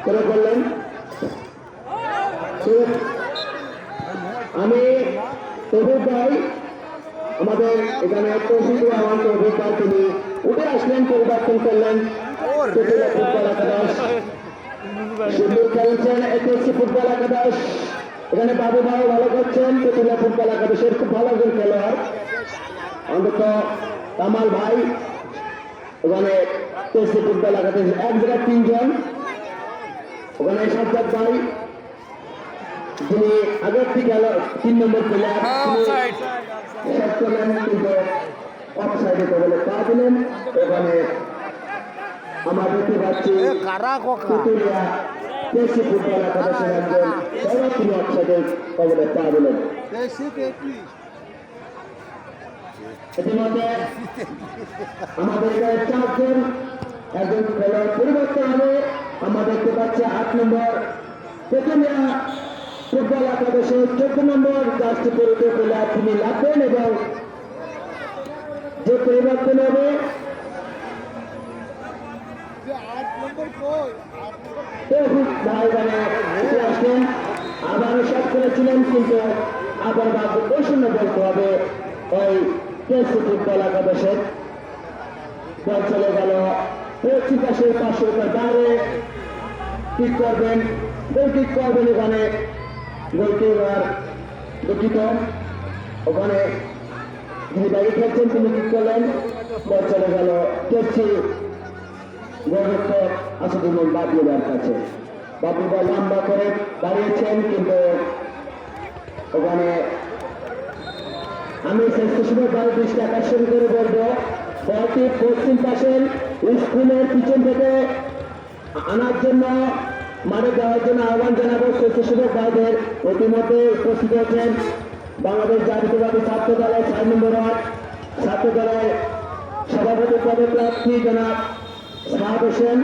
করে করলেন। আমি তৌফিক ভাই আমাদের এখানে তৌফিক রহমান তৌফিক ভাই তিনি উঠে আসলেন, পরিবর্তন করলেন। ফুটবল একাদশ সুন্দর খেলছেন এসএসসি ফুটবল একাদশ। এখানে বাবু ভাই ভালো করছেন, তেতুলিয়া ফুটবল একাদশের খুব ভালো একজন খেলোয়াড়। অন্তত কামাল ভাই ওখানে এসএসসি ফুটবল একাদশ এক জায়গায় 3 জন। ওখানে সাজ্জাদ ভাই যিনি আগের থেকে 3 নম্বর প্লেয়ার কিন্তু অফসাইডে বলে পা দিলেন। ওখানে আমরা দেখতে পাচ্ছি তেতুলিয়া এসএসসি ফুটবল একাদশের একজন সরাসরি অফসাইডে কবলে পা দিলেন। ইতিমধ্যে আমাদের 4 জন একজন খেলোয়াড় পরিবর্তন হবে। আমরা দেখতে পাচ্ছি 8 নম্বর তেতুলিয়া ফুটবল একাদশের 14 নম্বর জার্সি পরিহিত প্লেয়ার তিনি লাগবেন এবং যে পরিবর্তন হবে আসলেন। আবারও শট করেছিলেন কিন্তু আবার ভাগ্য বৈষণ্য বলতে হবে ওই এসএসসি ফুটবল একাদশের। বল চলে গেল পশ্চিম পাশে 500 মিটার বাইরে। কিক করবেন, গোল কিক করবেন। ওখানে গোলকিপার দুঃখিত, ওখানে যিনি বাইরে খেলছেন তিনি কিক করলেন। বল চলে গেল টেপসি গোলরক্ষক আসাদুল বাবুদার কাছে। বাবুদা লম্বা করে দাঁড়িয়েছেন কিন্তু ওখানে আমি স্বেচ্ছাসেবক দল দৃষ্টি আকর্ষণ করে বলবো বলটি পশ্চিম পাশের স্কুলের পিছন থেকে আনার জন্য মাঠে দেওয়ার জন্য আহ্বান জানাবো স্বেচ্ছাসেবক ভাইদের। ইতিমধ্যে উপস্থিত হয়েছেন বাংলাদেশ জাতীয়তাবাদী ছাত্র দলের 4 নম্বর ওয়ার্ড ছাত্র দলের সভাপতি পদপ্রার্থী জনাব সাহাদ হোসেন,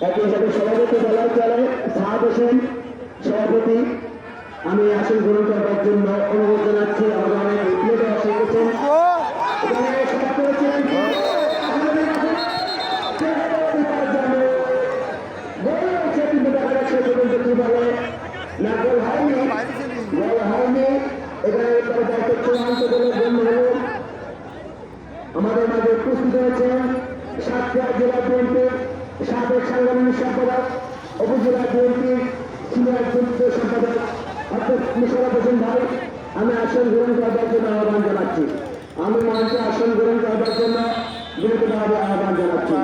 একই সাথে সভাপতি বলা চলে সাহাদ হোসেন সভাপতি। আমি আসন গ্রহণ করবার জন্য অনুরোধ জানাচ্ছি। আমাদের অনেক প্লেটে এসেছেন আমাদের মাঝে উপস্থিত হয়েছেন সাতক্ষীরা জেলা বিএনপির সাবেক সাংগঠনিক সম্পাদক, উপজেলা বিএনপির সিনিয়র যুগ্ম সম্পাদক অর্থাৎ মুশারফ হোসেন ভাই। আমি আসন গ্রহণ করবার জন্য আহ্বান জানাচ্ছি। আমি মঞ্চে আসন গ্রহণ করবার জন্য বিনীতভাবে আহ্বান জানাচ্ছি।